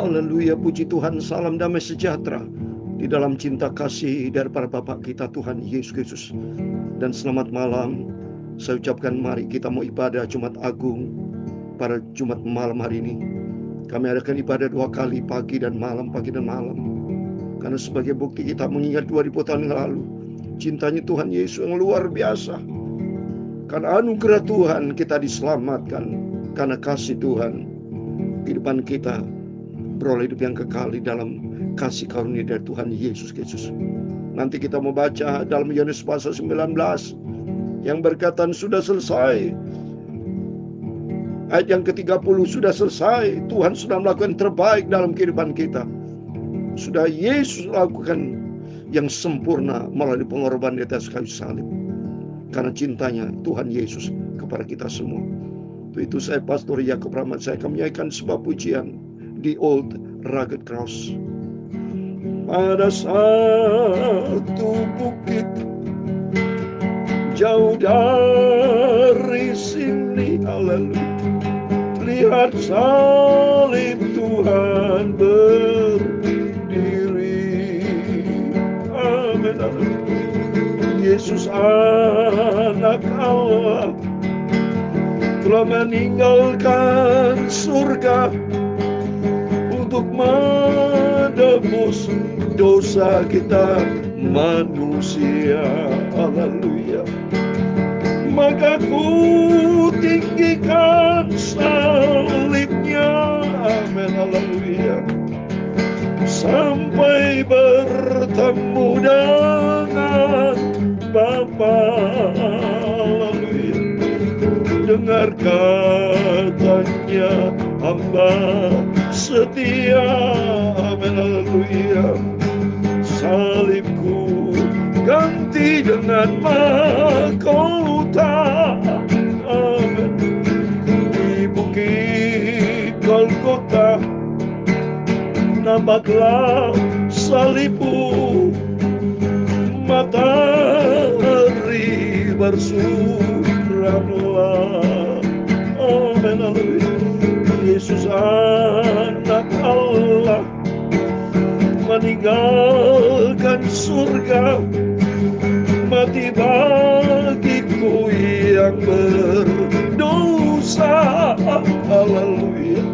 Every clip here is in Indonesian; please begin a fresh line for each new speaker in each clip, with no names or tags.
Haleluya, puji Tuhan. Salam damai sejahtera di dalam cinta kasih daripada Bapa kita Tuhan Yesus Kristus. Dan selamat malam. Saya ucapkan mari kita mau ibadah Jumat Agung pada Jumat malam hari ini. Kami adakan ibadah 2 kali, pagi dan malam, pagi dan malam. Karena sebagai bukti kita mengingat 2000 tahun yang lalu, cintanya Tuhan Yesus yang luar biasa. Karena anugerah Tuhan kita diselamatkan. Karena kasih Tuhan, kehidupan kita beroleh hidup yang kekal di dalam kasih karunia dari Tuhan Yesus Kristus. Nanti kita mau baca dalam Yohanes pasal 19 yang berkata sudah selesai. Ayat yang ke-30 sudah selesai. Tuhan sudah melakukan terbaik dalam kehidupan kita. Sudah Yesus lakukan yang sempurna melalui pengorbanan di atas kayu salib. Karena cintanya Tuhan Yesus kepada kita semua. Itu saya Pastor Yakub Rahmat. Saya akan menyanyikan sebuah pujian di Old Rugged Cross. Pada satu bukit jauh dari sini, haleluya, lihat salib Tuhan berdiri. Amin, amin. Yesus anak Allah telah meninggalkan surga untuk menebus dosa kita manusia. Haleluya. Maka ku tinggikan salibnya. Amin. Haleluya. Sampai bertemu dengan Bapa. Haleluya. Dengar katanya hamba setia. Amin. Haleluya. Salibku ganti dengan mahkota. Amin. Di bukit Golgota nampaklah salibmu. Matahari bersuramlah. Amin. Haleluya. Yesus anak Allah meninggalkan surga, mati bagiku yang berdosa. Haleluya.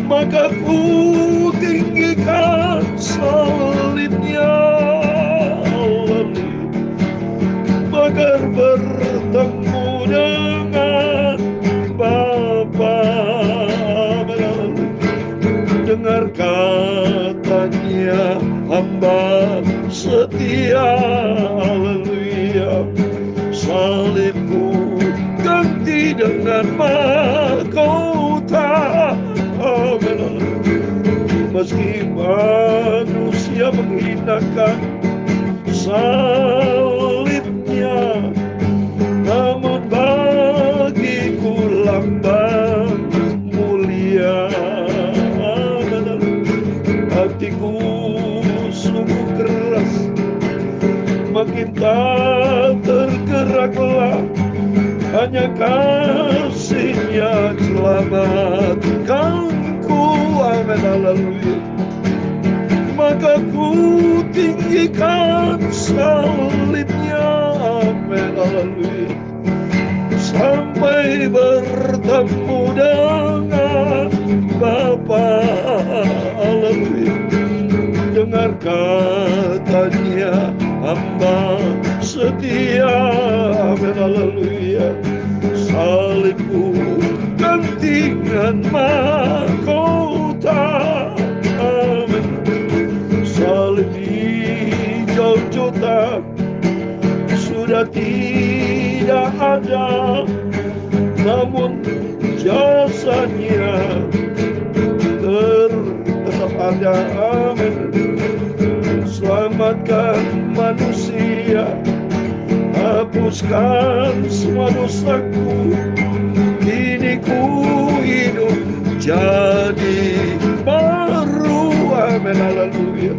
Maka ku tinggikan salibnya, haleluya, agar bertemu dengan Bapa. Dengar katanya hamba setia. Haleluya. Salibku ganti dengan mahkota. Amin. Meski manusia menghinakan salibnya, namun bagiku lambang mulia. Hatiku sungguh keras, makin tak tergeraklah, hanya kasih-Nya selamatkanku. Amin. Haleluya. Maka ku tinggikan salibnya. Amin. Haleluya. Sampai bertemu dengan Bapa. Haleluya. Dengar katanya hamba setia. Amin. Haleluya. Salibku ganti dengan mahkota. Amin. Salib di Golgota sudah tidak ada, namun jasanya tetap ada. Amin. Selamatkan manusia, hapuskan semua dosaku, kini ku hidup jadi baru. Amin. Haleluya.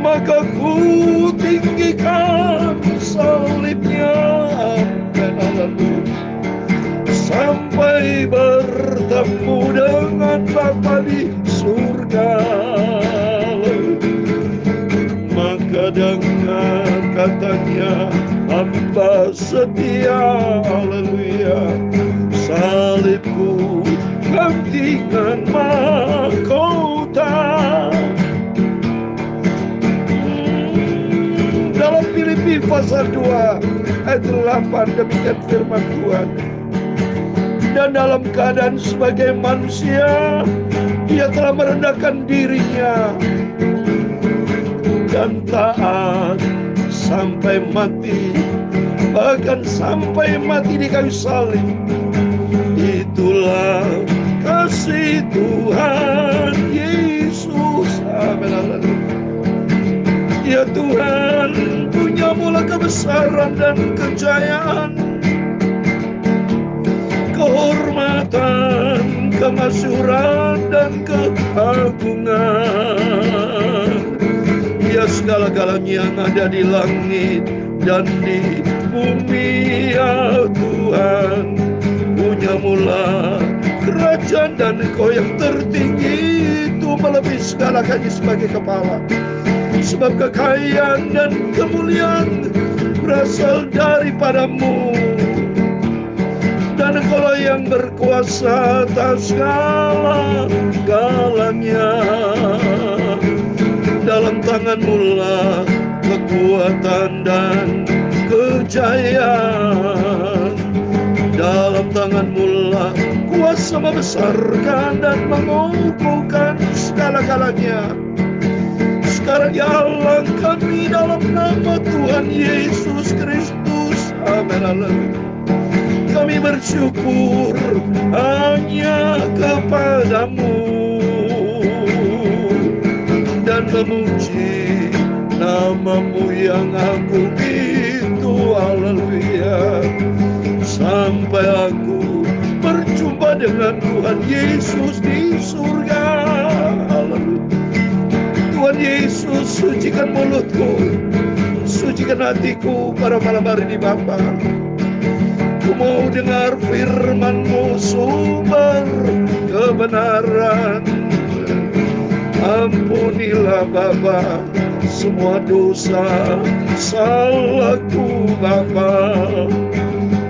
Maka ku tinggikan salibnya. Amin. Haleluya. Sampai bertemu dengan Bapa di surga. kepentingan mahkota. Dalam Filipi pasal 2 ayat 8 demikian firman Tuhan. Dan dalam keadaan sebagai manusia, Dia telah merendahkan dirinya dan taat sampai mati, bahkan sampai mati di kayu salib. Itulah kasih Tuhan Yesus. Amin. Ya Tuhan, punya mula kebesaran dan kejayaan, kehormatan, kemasyhuran, dan keagungan. Ya segala-galanya yang ada di langit dan di bumi, ya Tuhan, punya mula kerajaan, dan Engkau yang tertinggi itu melebihi segala-galanya sebagai kepala. Sebab kekayaan dan kemuliaan berasal daripada-Mu, dan Engkaulah yang berkuasa atas segala-galanya. Dalam tangan-Mu lah kekuatan dan kejayaan. Dalam tangan-Mu lah kuasa membesarkan dan mengukuhkan segala-galanya. Sekarang ya Allah, kami dalam nama Tuhan Yesus Kristus. Amin. Kami bersyukur hanya kepada-Mu dan memuji nama-Mu yang agung itu. Haleluya. Sampai aku berjumpa dengan Tuhan Yesus di surga. Haleluya. Tuhan Yesus, sucikan mulutku, sucikan hatiku pada malam hari ini Bapa. Ku mau dengar firman-Mu, sumber kebenaran. Ampunilah Bapa semua dosa salahku Bapa.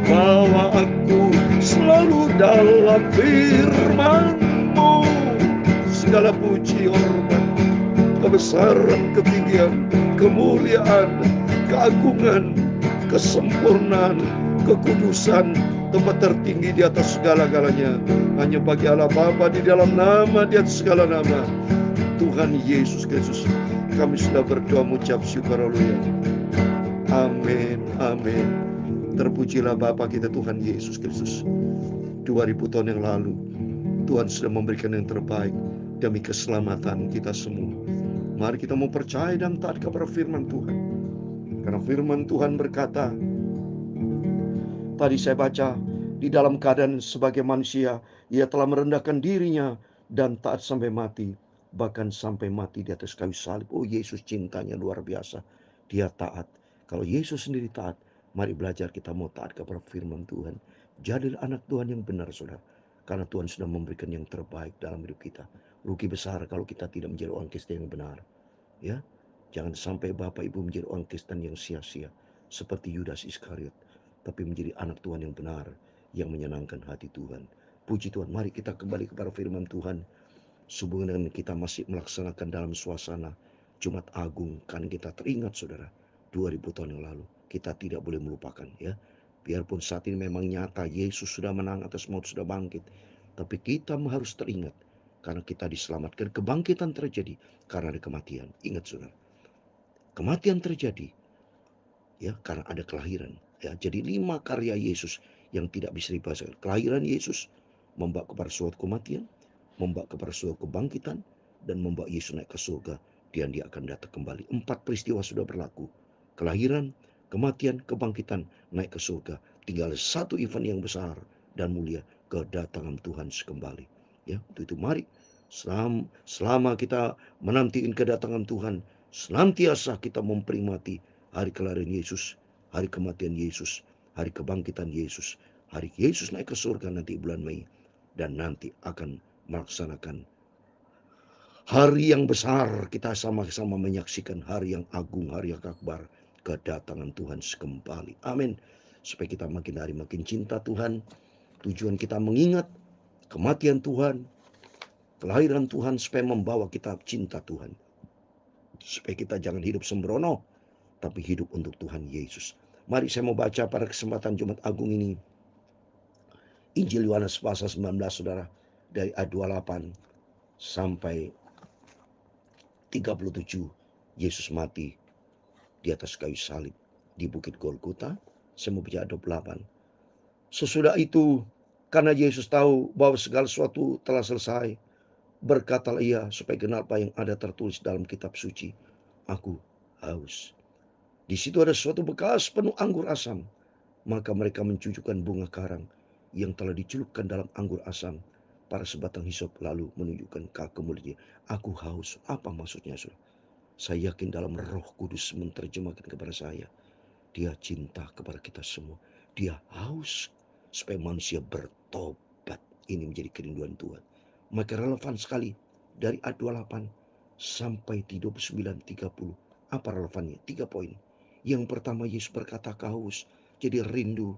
Bawa aku selalu dalam firman-Mu. Segala puji, hormat, kebesaran, ketinggian, kemuliaan, keagungan, kesempurnaan, kekudusan, tempat tertinggi di atas segala-galanya hanya bagi Allah Bapa, di dalam nama di atas segala nama, Tuhan Yesus Kristus. Kami sudah berdoa mengucap syukur. Haleluya. Amin. Amin. Terpujilah Bapa kita Tuhan Yesus Kristus. 2000 tahun yang lalu Tuhan sudah memberikan yang terbaik demi keselamatan kita semua. Mari kita mau percaya dan taat kepada firman Tuhan. Karena firman Tuhan berkata, tadi saya baca, di dalam keadaan sebagai manusia, Ia telah merendahkan dirinya dan taat sampai mati, bahkan sampai mati di atas kayu salib. Oh, Yesus cintanya luar biasa. Dia taat. Kalau Yesus sendiri taat, mari belajar kita mau taat kepada firman Tuhan. Jadilah anak Tuhan yang benar, saudara. Karena Tuhan sudah memberikan yang terbaik dalam hidup kita. Rugi besar kalau kita tidak menjadi orang Kristen yang benar. Ya, jangan sampai Bapak Ibu menjadi orang Kristen yang sia-sia seperti Yudas Iskariot, tapi menjadi anak Tuhan yang benar, yang menyenangkan hati Tuhan. Puji Tuhan, mari kita kembali kepada firman Tuhan. Sehubungan dengan kita masih melaksanakan dalam suasana Jumat Agung, kan kita teringat saudara, 2000 tahun yang lalu. Kita tidak boleh melupakan ya. Biarpun saat ini memang nyata Yesus sudah menang atas maut, sudah bangkit, tapi kita harus teringat karena kita diselamatkan. Kebangkitan terjadi karena ada kematian. Ingat saudara, kematian terjadi ya karena ada kelahiran. Ya, jadi 5 karya Yesus yang tidak bisa dibahas. Kelahiran Yesus membawa kepada suatu kematian, membawa kepada suatu kebangkitan, dan membawa Yesus naik ke surga. Dan dia akan datang kembali. 4 peristiwa sudah berlaku. Kelahiran, kematian, kebangkitan, naik ke surga. Tinggal satu event yang besar dan mulia, kedatangan Tuhan sekembali. Ya, untuk itu mari selama kita menantikan kedatangan Tuhan, senantiasa kita memperingati hari kelahiran Yesus, hari kematian Yesus, hari kebangkitan Yesus, hari Yesus naik ke surga nanti bulan Mei, dan nanti akan melaksanakan hari yang besar. Kita sama-sama menyaksikan hari yang agung, hari yang akbar, kedatangan Tuhan sekembali. Amin. Supaya kita makin hari makin cinta Tuhan. Tujuan kita mengingat Kematian Tuhan, kelahiran Tuhan supaya membawa kita cinta Tuhan. Supaya kita jangan hidup sembrono, tapi hidup untuk Tuhan Yesus. Mari saya mau baca pada kesempatan Jumat Agung ini Injil Yohanes pasal 19, saudara, dari ayat 28 sampai 37. Yesus mati di atas kayu salib di Bukit Golgota. Saya mau baca ayat 28. Sesudah itu, karena Yesus tahu bahwa segala sesuatu telah selesai, berkatalah ia supaya genap apa yang ada tertulis dalam kitab suci. Aku haus. Di situ ada suatu bekas penuh anggur asam. Maka mereka mencucukkan bunga karang yang telah dicelupkan dalam anggur asam pada sebatang hisop, lalu menunjukkan ke mulutnya. Aku haus. Apa maksudnya, saudara? Saya yakin dalam Roh Kudus menerjemahkan kepada saya. Dia cinta kepada kita semua. Dia haus supaya manusia bertobat. Ini menjadi kerinduan Tuhan. Maka relevan sekali dari ayat 28 sampai 29-30. Apa relevannya? 3 poin. Yang pertama, Yesus berkata haus. Jadi rindu.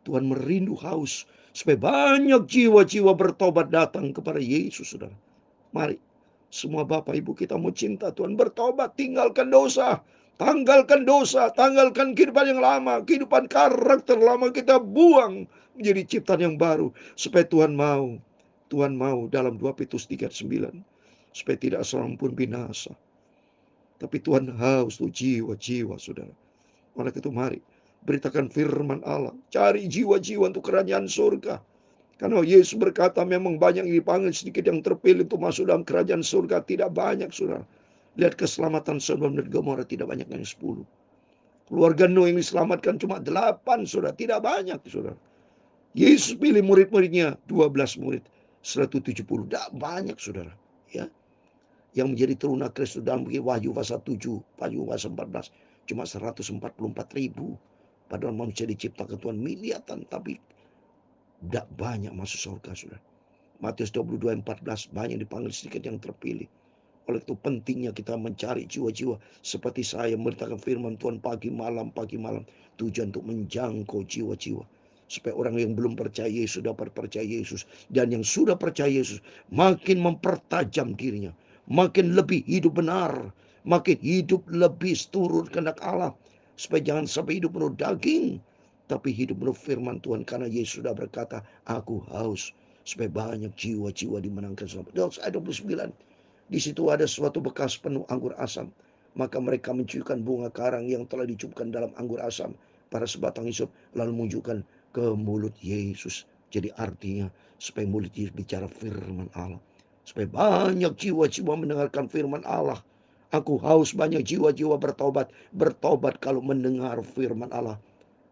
Tuhan merindu haus supaya banyak jiwa-jiwa bertobat datang kepada Yesus, saudara. Mari, semua Bapak Ibu kita mau cinta Tuhan, bertobat, tinggalkan dosa. Tanggalkan dosa, tanggalkan kehidupan yang lama, kehidupan karakter lama kita buang menjadi ciptaan yang baru. Supaya Tuhan mau dalam 2 Petrus 3:9, supaya tidak seorang pun binasa. Tapi Tuhan haus tuh jiwa-jiwa, saudara. Oleh itu mari, beritakan firman Allah, cari jiwa-jiwa untuk kerajaan surga. Karena Yesus berkata memang banyak yang dipanggil, sedikit yang terpilih untuk masuk dalam kerajaan surga. Tidak banyak, saudara. Lihat keselamatan Sodom dan Gomora, tidak banyak yang 10. Keluarga Nuh yang diselamatkan cuma 8, saudara. Tidak banyak, saudara. Yesus pilih murid-muridnya 12 murid. Setelah itu 70. Tidak banyak, saudara. Ya, yang menjadi teruna Kristus dalam Wahyu pasal 7, Wahyu pasal 14. Cuma 144.000. Padahal manusia diciptakan Tuhan miliatan, tapi tidak banyak masuk surga, saudara. Matius 22:14, banyak dipanggil, sedikit yang terpilih. Oleh itu pentingnya kita mencari jiwa-jiwa seperti saya memberitakan firman Tuhan pagi malam. Tujuan untuk menjangkau jiwa-jiwa. Supaya orang yang belum percaya Yesus dapat percaya Yesus. Dan yang sudah percaya Yesus makin mempertajam dirinya. Makin lebih hidup benar. Makin hidup lebih turut kehendak Allah. Supaya jangan sampai hidup menurut daging, tapi hidup menurut firman Tuhan. Karena Yesus sudah berkata, aku haus. Supaya banyak jiwa-jiwa dimenangkan selamat. Ayat 29. Di situ ada suatu bekas penuh anggur asam. Maka mereka mencucukkan bunga karang yang telah dicupkan dalam anggur asam pada sebatang hisop, lalu menunjukkan ke mulut Yesus. Jadi artinya supaya mulut Yesus bicara firman Allah. Supaya banyak jiwa-jiwa mendengarkan firman Allah. Aku haus banyak jiwa-jiwa bertobat. Bertobat kalau mendengar firman Allah.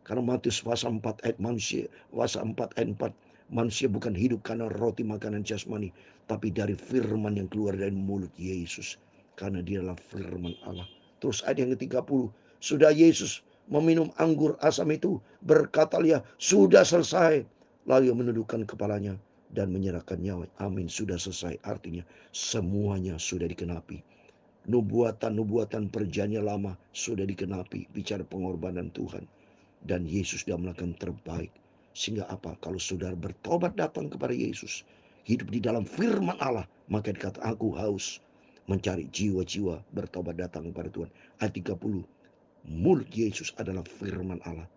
Karena Matius pasal 4 ayat manusia, pasal 4 ayat 4, manusia bukan hidup karena roti makanan jasmani, tapi dari firman yang keluar dari mulut Yesus. Karena dia adalah firman Allah. Terus ayat yang ke-30, sudah Yesus meminum anggur asam itu, berkata dia, sudah selesai. Lalu ia menundukkan kepalanya dan menyerahkan nyawa. Amin, sudah selesai. Artinya semuanya sudah dikenapi. Nubuatan-nubuatan perjanjian lama sudah dikenapi. Bicara pengorbanan Tuhan. Dan Yesus sudah melakukan terbaik. Sehingga apa? Kalau saudara bertobat datang kepada Yesus, hidup di dalam firman Allah, maka dikata aku haus mencari jiwa-jiwa bertobat datang kepada Tuhan. Ayat 30. Mulut Yesus adalah firman Allah.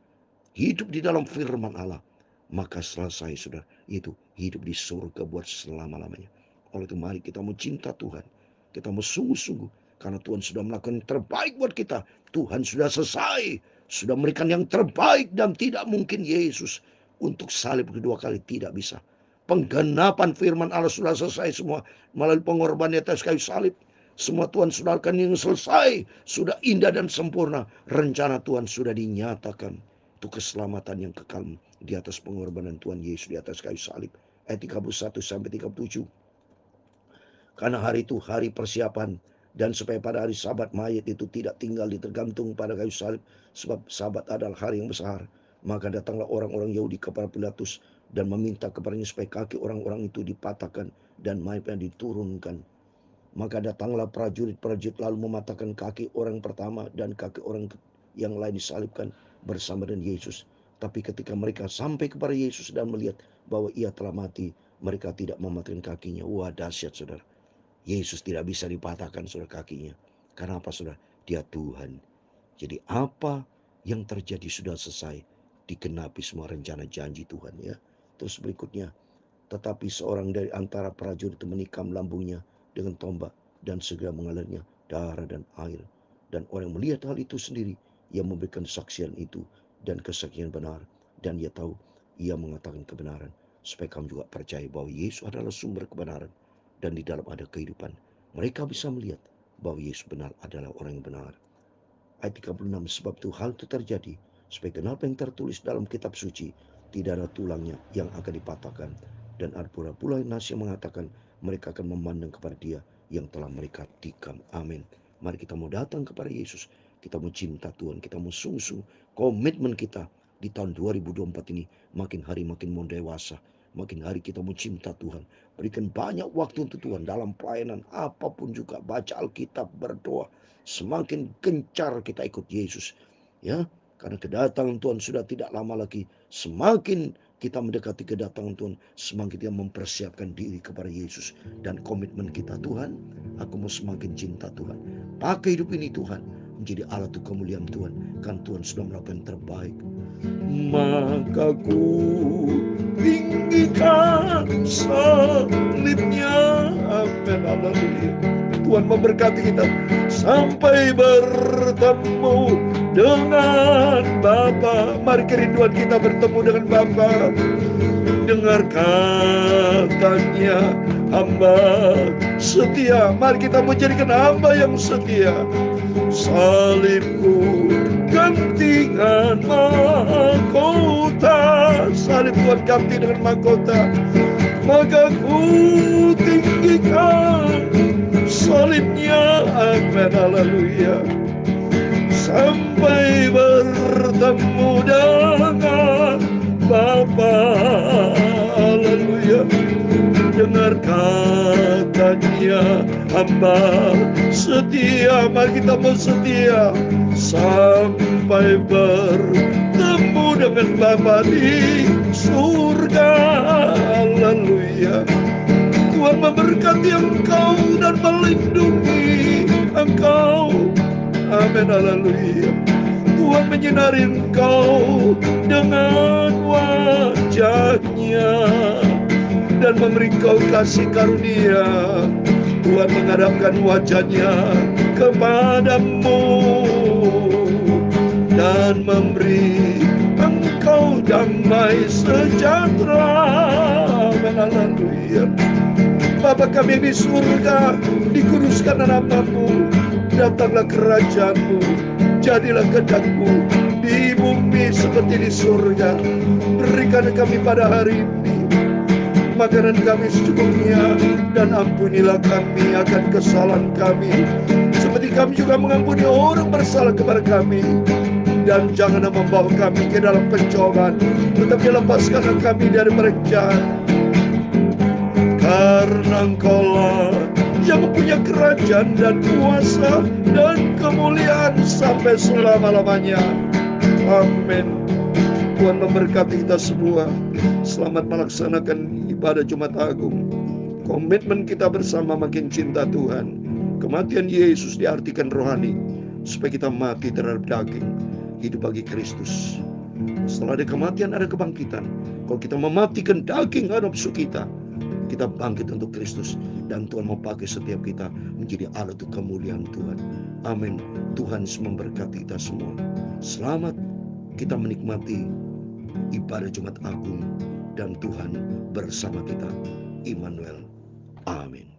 Hidup di dalam firman Allah, maka selesai, saudara. Itu hidup di surga buat selama-lamanya. Oleh itu mari kita mau cinta Tuhan. Kita mau sungguh-sungguh. Karena Tuhan sudah melakukan yang terbaik buat kita. Tuhan sudah selesai. Sudah memberikan yang terbaik. Dan tidak mungkin Yesus untuk salib kedua kali. Tidak bisa. Penggenapan firman Allah sudah selesai semua. Melalui pengorbanan atas kayu salib. Semua Tuhan sudah akan yang selesai. Sudah indah dan sempurna. Rencana Tuhan sudah dinyatakan. Itu keselamatan yang kekal di atas pengorbanan Tuhan Yesus di atas kayu salib. Ayat 31 sampai 37. Karena hari itu hari persiapan, dan supaya pada hari Sabat mayat itu tidak tinggal ditergantung pada kayu salib, sebab Sabat adalah hari yang besar. Maka datanglah orang-orang Yahudi kepada Pilatus dan meminta kepadanya supaya kaki orang-orang itu dipatahkan dan mayatnya diturunkan. Maka datanglah prajurit-prajurit lalu mematahkan kaki orang pertama dan kaki orang yang lain disalibkan bersama dengan Yesus. Tapi ketika mereka sampai kepada Yesus dan melihat bahwa ia telah mati, mereka tidak mematikan kakinya. Wah, dahsyat saudara. Yesus tidak bisa dipatahkan saudara kakinya. Karena apa saudara? Dia Tuhan. Jadi apa yang terjadi sudah selesai. Digenapi semua rencana janji Tuhan ya. Terus berikutnya, tetapi seorang dari antara prajurit itu menikam lambungnya dengan tombak dan segera mengalirnya darah dan air. Dan orang melihat hal itu sendiri, ia memberikan saksian itu dan kesaksian benar. Dan ia tahu, ia mengatakan kebenaran. Supaya kamu juga percaya bahwa Yesus adalah sumber kebenaran. Dan di dalam ada kehidupan. Mereka bisa melihat bahwa Yesus benar adalah orang yang benar. Ayat 36, sebab itu hal itu terjadi supaya kenapa yang tertulis dalam kitab suci tidak ada tulangnya yang akan dipatahkan. Dan ada pula nas yang mengatakan mereka akan memandang kepada dia yang telah mereka tikam. Amin. Mari kita mau datang kepada Yesus. Kita mau cinta Tuhan. Kita mau sungguh-sungguh komitmen kita di tahun 2024 ini makin hari makin mau dewasa. Makin hari kita mau cinta Tuhan. Berikan banyak waktu untuk Tuhan dalam pelayanan apapun juga. Baca Alkitab, berdoa. Semakin gencar kita ikut Yesus. Ya, karena kedatangan Tuhan sudah tidak lama lagi. Semakin kita mendekati kedatangan Tuhan, semakin kita mempersiapkan diri kepada Yesus. Dan komitmen kita, Tuhan, aku mau semakin cinta Tuhan. Pakai hidup ini Tuhan, menjadi alat untuk kemuliaan Tuhan. Kan Tuhan sudah melakukan yang terbaik. Maka ku tinggikan salibnya. Amin, haleluya. Tuhan memberkati kita sampai bertemu dengan Bapa. Mari kerinduan kita bertemu dengan Bapa. Dengar katanya, hamba setia. Mari kita menjadikan hamba yang setia. Salibku gantikan mahkota. Salib Tuhan ganti dengan mahkota. Maka ku tinggikan salibnya. Amin, haleluya. Sampai bertemu dengan Bapa. Haleluya. Dengar katanya, hamba setia. Mari kita mau setia sampai bertemu dengan Bapa di surga. Haleluya. Tuhan memberkati engkau dan melindungi engkau. Amin, haleluya. Tuhan menyinari engkau dengan wajahnya dan memberi kau kasih karunia. Tuhan menghadapkan wajahnya kepadamu dan memberi engkau damai sejahtera. Amin, haleluya. Bapa kami di surga, dikuduskan namamu, datanglah kerajaanmu, jadilah kehendak-Mu di bumi seperti di surga. Berikan kami pada hari ini makanan kami secukupnya, dan ampunilah kami akan kesalahan kami, seperti kami juga mengampuni orang bersalah kepada kami. Dan janganlah membawa kami ke dalam pencobaan, tetapi lepaskanlah kami dari jahat. Karena Engkaulah yang mempunyai kerajaan dan kuasa dan kemuliaan sampai selama-lamanya. Amin. Tuhan memberkati kita semua. Selamat melaksanakan ibadah Jumat Agung. Komitmen kita bersama makin cinta Tuhan. Kematian Yesus diartikan rohani, supaya kita mati terhadap daging, hidup bagi Kristus. Setelah ada kematian ada kebangkitan. Kalau kita mematikan daging dan nafsu kita bangkit untuk Kristus. Dan Tuhan mau pakai setiap kita menjadi alat untuk kemuliaan Tuhan. Amin. Tuhan memberkati kita semua. Selamat kita menikmati ibadah Jumat Agung, dan Tuhan bersama kita. Immanuel. Amin.